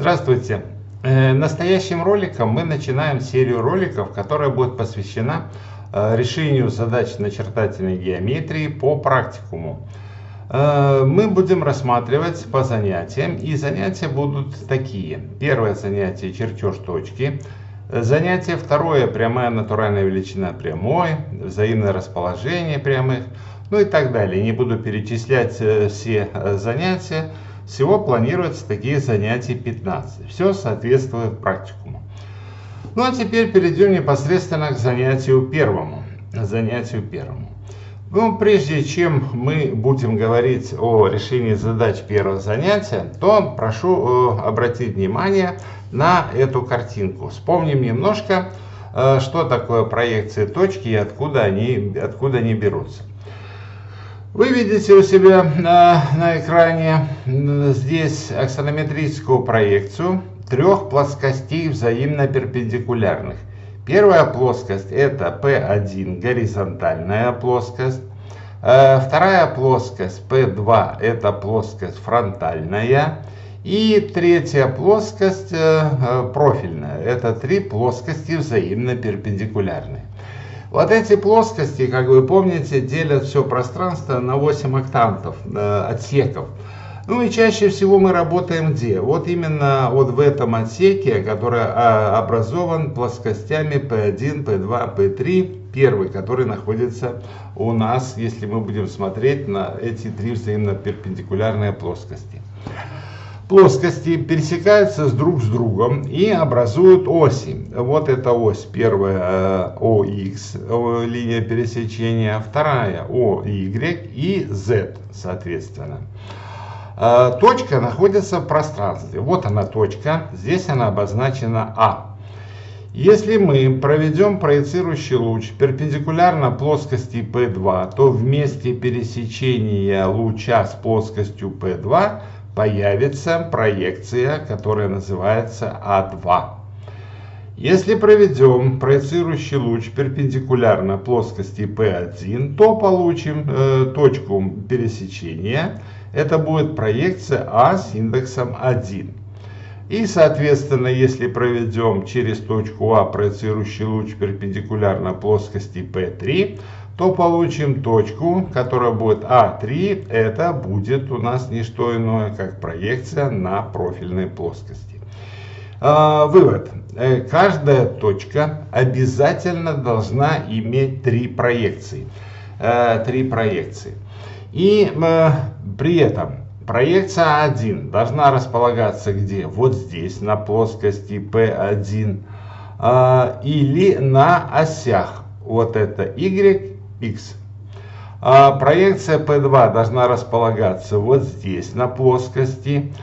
Здравствуйте! Настоящим роликом мы начинаем серию роликов, которая будет посвящена решению задач начертательной геометрии по практикуму. Мы будем рассматривать по занятиям, и занятия будут такие. Первое занятие — чертеж точки. Занятие второе — прямая натуральная величина прямой, взаимное расположение прямых, ну и так далее. Не буду перечислять все занятия. Всего планируется такие занятия 15. Все соответствует практикуму. Ну а теперь перейдем непосредственно к занятию первому. Ну, прежде чем мы будем говорить о решении задач первого занятия, то прошу обратить внимание на эту картинку. Вспомним немножко, что такое проекции точки и откуда они берутся. Вы видите у себя на экране здесь аксонометрическую проекцию трех плоскостей взаимно перпендикулярных. Первая плоскость — это P1, горизонтальная плоскость. Вторая плоскость P2 — это плоскость фронтальная. И третья плоскость профильная. Это три плоскости взаимно перпендикулярные. Вот эти плоскости, как вы помните, делят все пространство на 8 октантов, отсеков. Ну и чаще всего мы работаем где? Вот именно вот в этом отсеке, который образован плоскостями P1, P2, P3. Первый, который находится у нас, если мы будем смотреть на эти три взаимно перпендикулярные плоскости. Плоскости пересекаются друг с другом и образуют оси. Вот эта ось первая ОХ, линия пересечения, вторая ОY и Z, соответственно. Точка находится в пространстве. Вот она точка, здесь она обозначена А. Если мы проведем проецирующий луч перпендикулярно плоскости P2, то в месте пересечения луча с плоскостью P2 появится проекция, которая называется А2. Если проведем проецирующий луч перпендикулярно плоскости P1, то получим точку пересечения. Это будет проекция А с индексом 1. И, соответственно, если проведем через точку А проецирующий луч перпендикулярно плоскости P3, то получим точку, которая будет А3. Это будет у нас не что иное, как проекция на профильной плоскости. Вывод. Каждая точка обязательно должна иметь три проекции. И при этом проекция 1 должна располагаться где? Вот здесь, на плоскости P1, или на осях. Вот это Y, X. Проекция P2 должна располагаться вот здесь, на плоскости,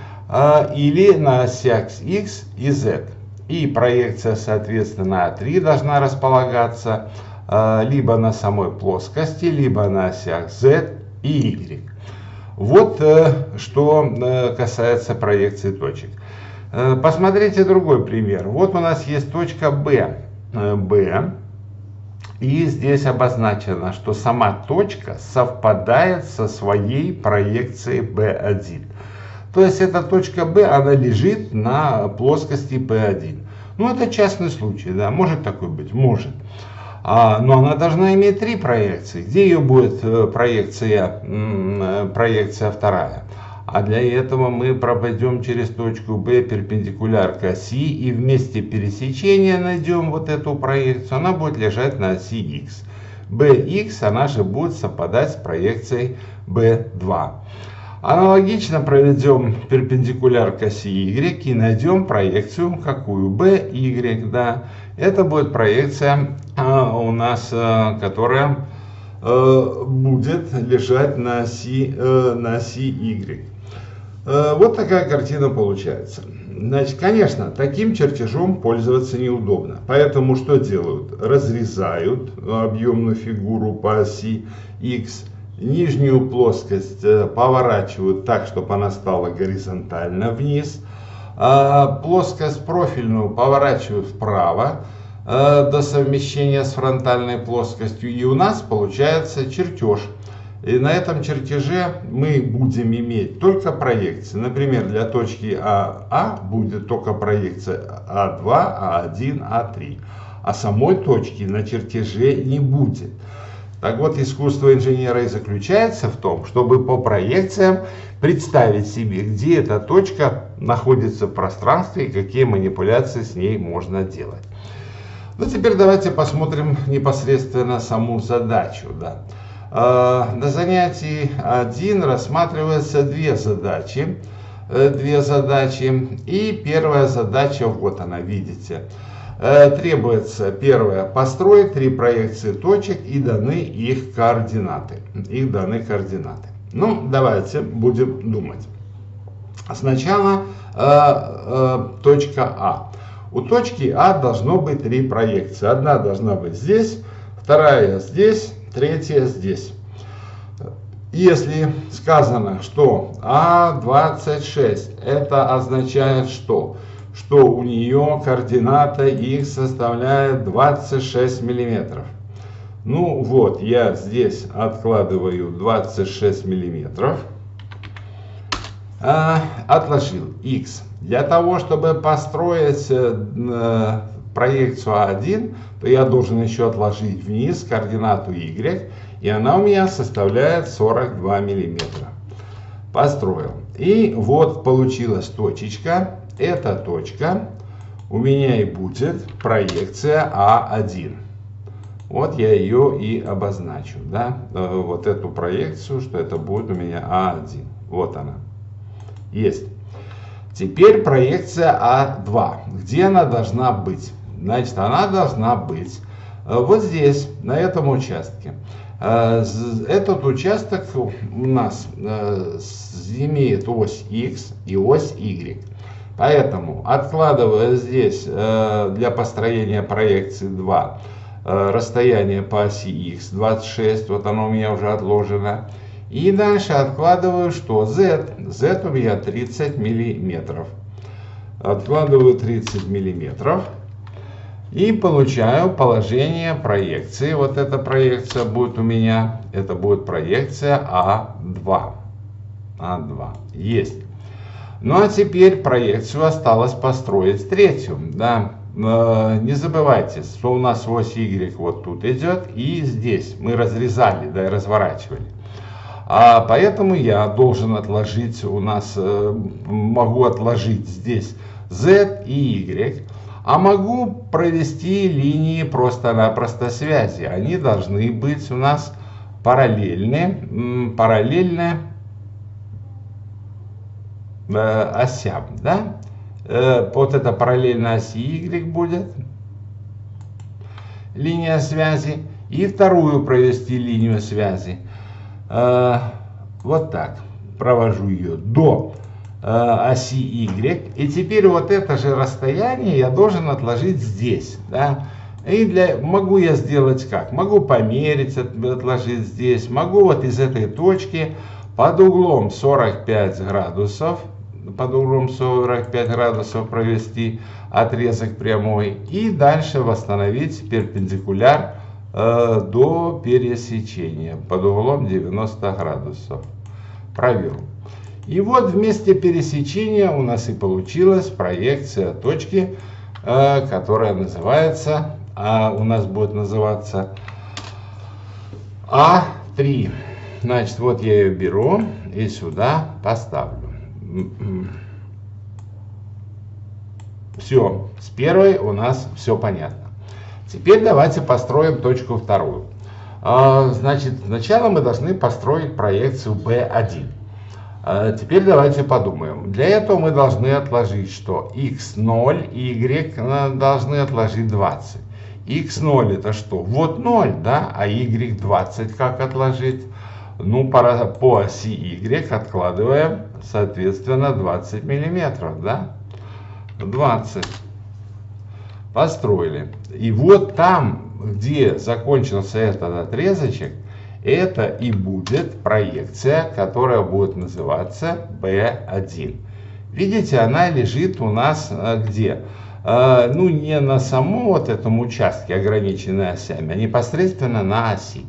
или на осях X и Z. И проекция, соответственно, А3 должна располагаться либо на самой плоскости, либо на осях Z и Y. Вот что касается проекции точек. Посмотрите другой пример. Вот у нас есть точка B. И здесь обозначено, что сама точка совпадает со своей проекцией B1. То есть эта точка B, она лежит на плоскости P1. Ну, это частный случай, да, может такой быть? Может. Но она должна иметь три проекции. Где ее будет проекция вторая? А для этого мы пропадем через точку B перпендикуляр к оси и в месте пересечения найдем вот эту проекцию. Она будет лежать на оси X. BX, она же будет совпадать с проекцией B2. Аналогично проведем перпендикуляр к оси Y и найдем проекцию какую? BY, да. Это будет проекция у нас, которая будет лежать на оси Y. Вот такая картина получается. Значит, конечно, таким чертежом пользоваться неудобно. Поэтому что делают? Разрезают объемную фигуру по оси X. Нижнюю плоскость поворачивают так, чтобы она стала горизонтально вниз. Плоскость профильную поворачивают вправо до совмещения с фронтальной плоскостью. И у нас получается чертеж. И на этом чертеже мы будем иметь только проекции. Например, для точки А будет только проекция А2, А1, А3. А самой точки на чертеже не будет. Так вот, искусство инженера и заключается в том, чтобы по проекциям представить себе, где эта точка находится в пространстве и какие манипуляции с ней можно делать. Ну, теперь давайте посмотрим непосредственно саму задачу. Да. На занятии 1 рассматриваются две задачи. И первая задача, вот она, видите. Требуется первое: построить 3 проекции точек и даны их координаты. Ну, давайте будем думать. Сначала точка А. У точки А должно быть 3 проекции. Одна должна быть здесь, вторая здесь, третья здесь. Если сказано, что А26, это означает что? Что у нее координата x составляет 26 миллиметров. Ну вот, я здесь откладываю 26 миллиметров. Отложил x. Для того, чтобы построить проекцию А1, то я должен еще отложить вниз координату y, и она у меня составляет 42 миллиметра. Построил. И вот получилась точечка. Эта точка у меня и будет проекция А1. Вот я ее и обозначу. Да? Вот эту проекцию, что это будет у меня А1. Вот она. Есть. Теперь проекция А2. Где она должна быть? Значит, она должна быть вот здесь, на этом участке. Этот участок у нас имеет ось X и ось Y. Поэтому, откладывая здесь для построения проекции 2 расстояние по оси X 26, вот оно у меня уже отложено. И дальше откладываю что? Z. Z у меня 30 миллиметров. Откладываю 30 миллиметров. И получаю положение проекции. Вот эта проекция будет у меня. Это будет проекция А2. А2. Есть. Ну а теперь проекцию осталось построить третью. Да. Не забывайте, что у нас ось Y вот тут идет. И здесь мы разрезали, да, и разворачивали. Поэтому я должен отложить, могу отложить здесь Z и Y. А могу провести линии просто-напросто связи. Они должны быть у нас параллельны осям. Да? Вот это параллельно оси Y будет линия связи. И вторую провести линию связи. Вот так. Провожу ее до оси Y. И теперь вот это же расстояние я должен отложить здесь. Да? И могу я сделать как? Могу померить, отложить здесь. Могу вот из этой точки под углом 45 градусов. Под углом 45 градусов провести отрезок прямой. И дальше восстановить перпендикуляр до пересечения. Под углом 90 градусов. Провел. И вот вместе пересечения у нас и получилась проекция точки, которая называется, у нас будет называться А3. Значит, вот я ее беру и сюда поставлю. Все, с первой у нас все понятно. Теперь давайте построим точку вторую. Значит, сначала мы должны построить проекцию B1. Теперь давайте подумаем. Для этого мы должны отложить что? X0 и Y должны отложить 20. X0 это что? Вот 0, да? А Y20 как отложить? Ну, по оси Y откладываем, соответственно, 20 миллиметров, да? 20. Построили. И вот там, где закончился этот отрезочек, это и будет проекция, которая будет называться B1. Видите, она лежит у нас где? Ну, не на самом вот этом участке, ограниченной осями, а непосредственно на оси.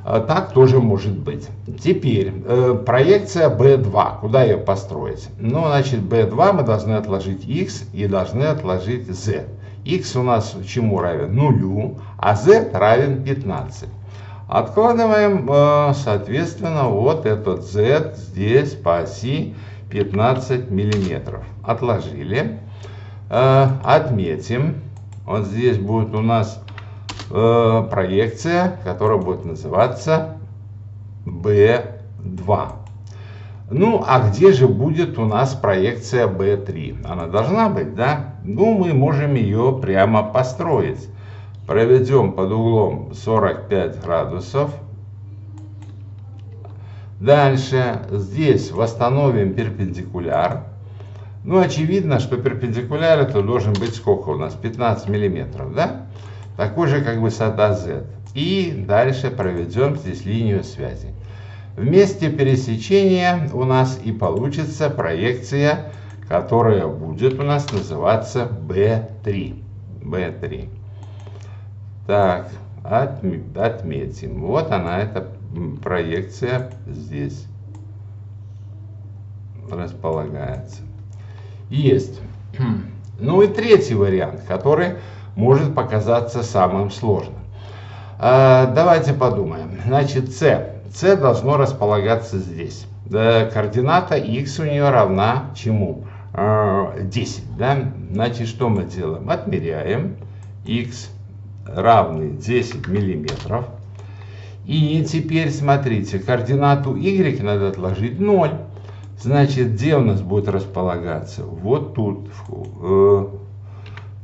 Так тоже может быть. Теперь проекция B2. Куда ее построить? Ну, значит, B2 мы должны отложить X и должны отложить Z. X у нас чему равен? Нулю, а Z равен 15. Откладываем, соответственно, вот этот Z здесь по оси 15 миллиметров. Отложили. Отметим. Вот здесь будет у нас проекция, которая будет называться B2. Ну, а где же будет у нас проекция B3? Она должна быть, да? Ну, мы можем ее прямо построить. Проведем под углом 45 градусов. Дальше здесь восстановим перпендикуляр. Ну, очевидно, что перпендикуляр это должен быть сколько у нас? 15 миллиметров, да? Такой же, как высота Z. И дальше проведем здесь линию связи. В месте пересечения у нас и получится проекция, которая будет у нас называться B3. B3. Так, отметим. Вот она, эта проекция здесь располагается. Есть. Ну и третий вариант, который может показаться самым сложным. Давайте подумаем. Значит, C должно располагаться здесь. Координата X у нее равна чему? 10. Да? Значит, что мы делаем? Отмеряем. X равный 10 миллиметров. И теперь смотрите, координату Y надо отложить 0. Значит, где у нас будет располагаться? Вот тут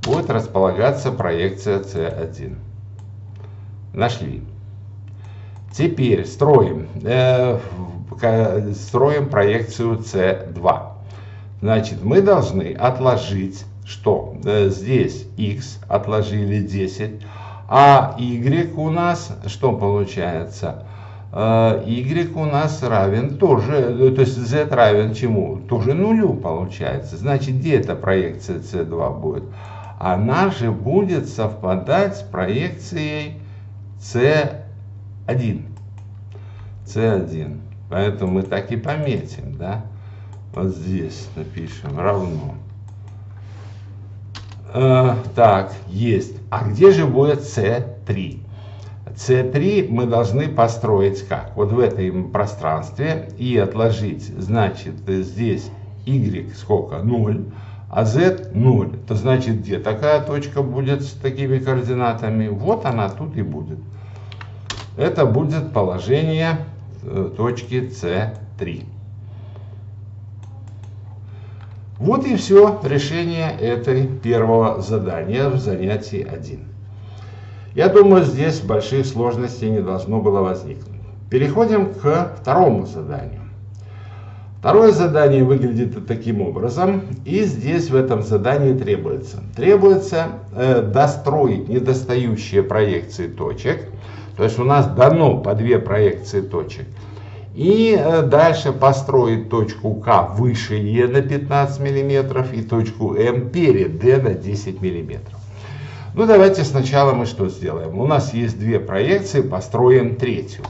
будет располагаться проекция C1. Нашли. Теперь строим проекцию C2. Значит, мы должны отложить, что здесь X отложили 10, а Y у нас, что получается? Y у нас равен тоже, то есть Z равен чему? Тоже нулю получается. Значит, где эта проекция C2 будет? Она же будет совпадать с проекцией C1. C1. Поэтому мы так и пометим, да? Вот здесь напишем равно. Так, есть. А где же будет C3? C3 мы должны построить как? Вот в этом пространстве и отложить, значит, здесь Y сколько? 0, а Z 0. То значит, где такая точка будет с такими координатами? Вот она тут и будет. Это будет положение точки C3. Вот и все решение этой первого задания в занятии 1. Я думаю, здесь больших сложностей не должно было возникнуть. Переходим к второму заданию. Второе задание выглядит таким образом. И здесь в этом задании требуется достроить недостающие проекции точек. То есть у нас дано по 2 проекции точек. И дальше построить точку К выше Е на 15 мм и точку М перед Д на 10 мм. Ну, давайте сначала мы что сделаем? У нас есть 2 проекции, построим третью.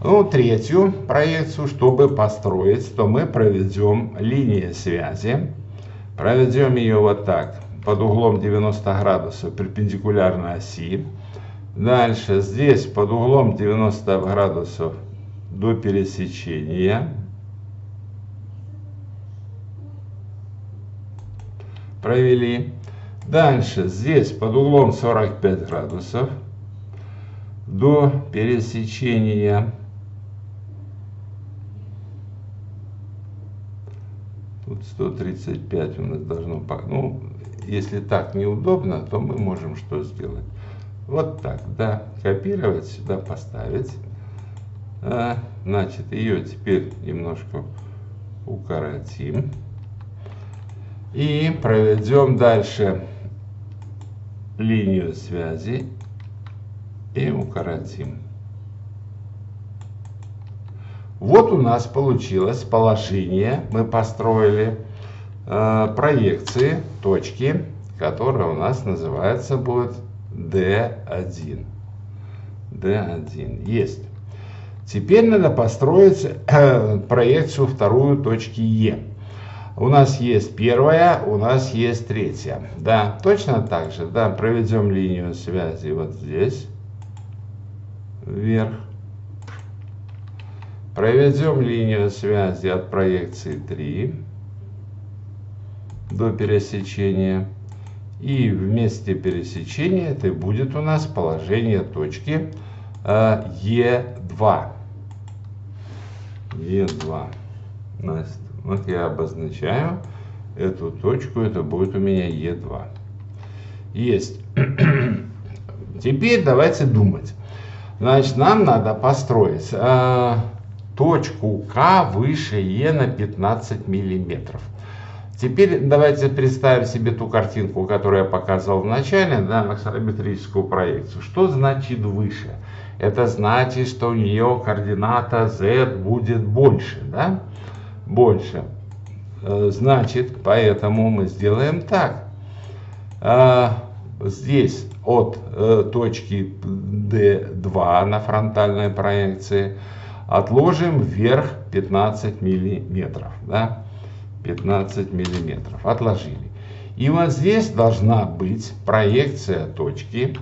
Ну, третью проекцию, чтобы построить, то мы проведем линию связи. Проведем ее вот так, под углом 90 градусов перпендикулярно оси. Дальше здесь под углом 90 градусов до пересечения. Провели. Дальше здесь под углом 45 градусов до пересечения. Тут 135 у нас должно... Ну, если так неудобно, то мы можем что сделать? Вот так, да, копировать, сюда поставить. Значит, ее теперь немножко укоротим. И проведем дальше линию связи и укоротим. Вот у нас получилось положение. Мы построили проекции точки, которая у нас называется будет D1. D1 есть. Теперь надо построить проекцию вторую точки Е. У нас есть первая, у нас есть третья. Да, точно так же. Да, проведем линию связи вот здесь, вверх. Проведем линию связи от проекции 3 до пересечения. И в месте пересечения это будет у нас положение точки Е2. Е2. Вот я обозначаю эту точку, это будет у меня Е2. Есть. Теперь давайте думать. Значит, нам надо построить точку К выше Е на 15 миллиметров. Теперь давайте представим себе ту картинку, которую я показывал в начале, да, на аксонометрическую проекцию. Что значит выше? Это значит, что у нее координата z будет больше, да? Больше. Значит, поэтому мы сделаем так. Здесь от точки D2 на фронтальной проекции отложим вверх 15 миллиметров, да? 15 миллиметров. Отложили. И вот здесь должна быть проекция точки,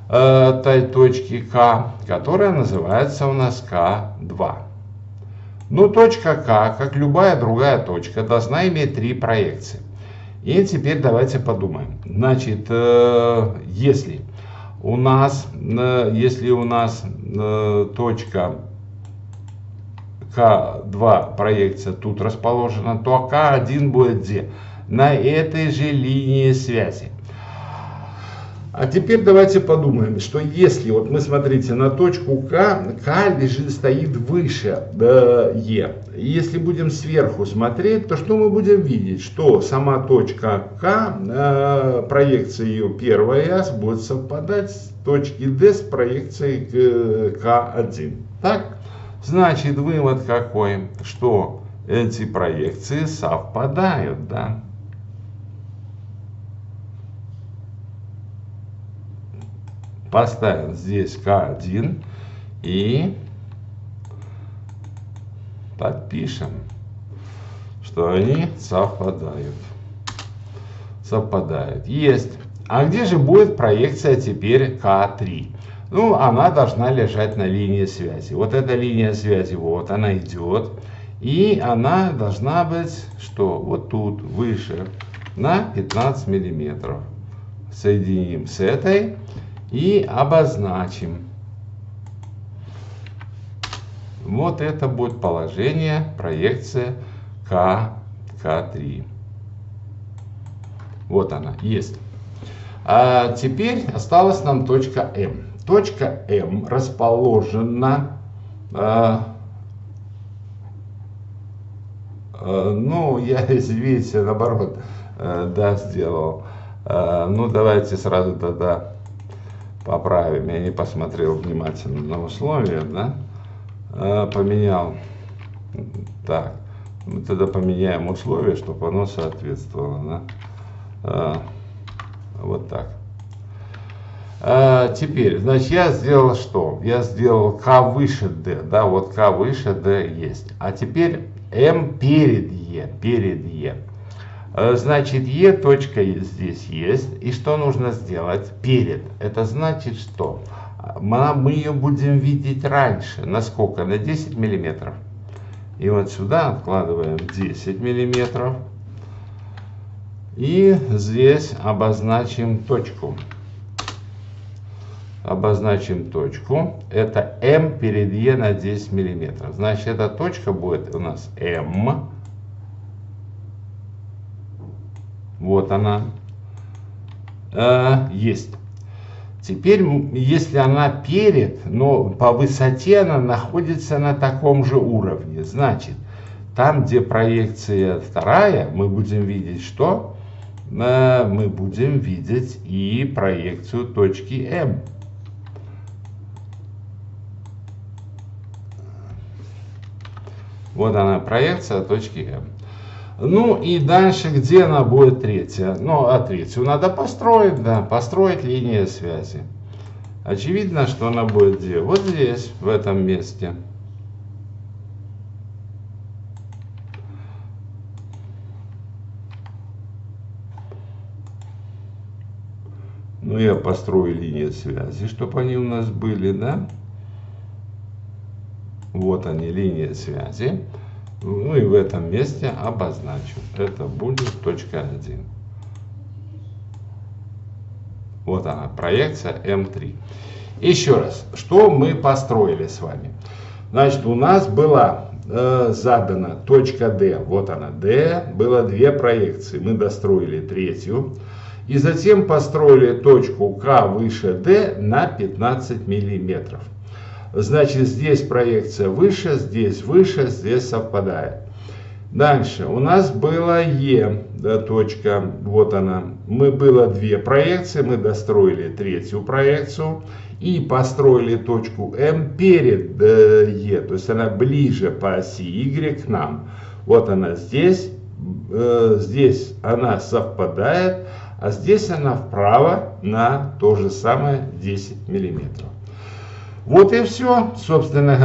той точки К, которая называется у нас К2. Ну, точка К, как любая другая точка, должна иметь 3 проекции. И теперь давайте подумаем. Значит, если у нас точка К2 проекция тут расположена, то К1 будет где? На этой же линии связи. А теперь давайте подумаем, что если, вот мы смотрите на точку К, К стоит выше Е. И если будем сверху смотреть, то что мы будем видеть? Что сама точка К, проекция ее первая будет совпадать с точки D с проекцией К1. Так? Значит, вывод какой? Что эти проекции совпадают, да? Поставим здесь К1 и подпишем, что они совпадают. Совпадают. Есть. А где же будет проекция теперь К3? Ну, она должна лежать на линии связи. Вот эта линия связи, вот она идет. И она должна быть, что? Вот тут, выше, на 15 миллиметров. Соединим с этой. И обозначим. Вот это будет положение, проекция К3. Вот она, есть. А теперь осталась нам точка М. Точка М расположена, ну, я, видите, наоборот, да, сделал. Ну, давайте сразу тогда поправим. Я не посмотрел внимательно на условия, да? Поменял. Так, мы тогда поменяем условия, чтобы оно соответствовало, да? Вот так. Теперь, значит, я сделал что? Я сделал К выше D, да, вот К выше D есть. А теперь М перед Е, Значит, Е точка здесь есть. И что нужно сделать? Перед. Это значит, что мы ее будем видеть раньше. На сколько? На 10 миллиметров. И вот сюда откладываем 10 миллиметров. И здесь обозначим точку. Обозначим точку. Это М перед Е на 10 миллиметров. Значит, эта точка будет у нас М. Вот она. Есть. Теперь, если она перед, но по высоте она находится на таком же уровне, значит, там, где проекция вторая, мы будем видеть что? Мы будем видеть и проекцию точки М. Вот она, проекция точки М. Ну и дальше, где она будет третья? Ну, а третью надо построить, да, построить линию связи. Очевидно, что она будет где? Вот здесь, в этом месте. Ну, я построю линии связи, чтобы они у нас были, да? Вот они, линии связи. Ну и в этом месте обозначу. Это будет точка 1. Вот она, проекция М3. Еще раз, что мы построили с вами? Значит, у нас была задана точка D. Вот она, D. Было две проекции. Мы достроили третью. И затем построили точку К выше D на 15 миллиметров. Значит, здесь проекция выше, здесь совпадает. Дальше у нас была Е, да, точка, вот она. Было две проекции, мы достроили третью проекцию и построили точку М перед Е, то есть она ближе по оси Y к нам. Вот она здесь, здесь она совпадает, а здесь она вправо на то же самое 10 миллиметров. Вот и все, собственно говоря.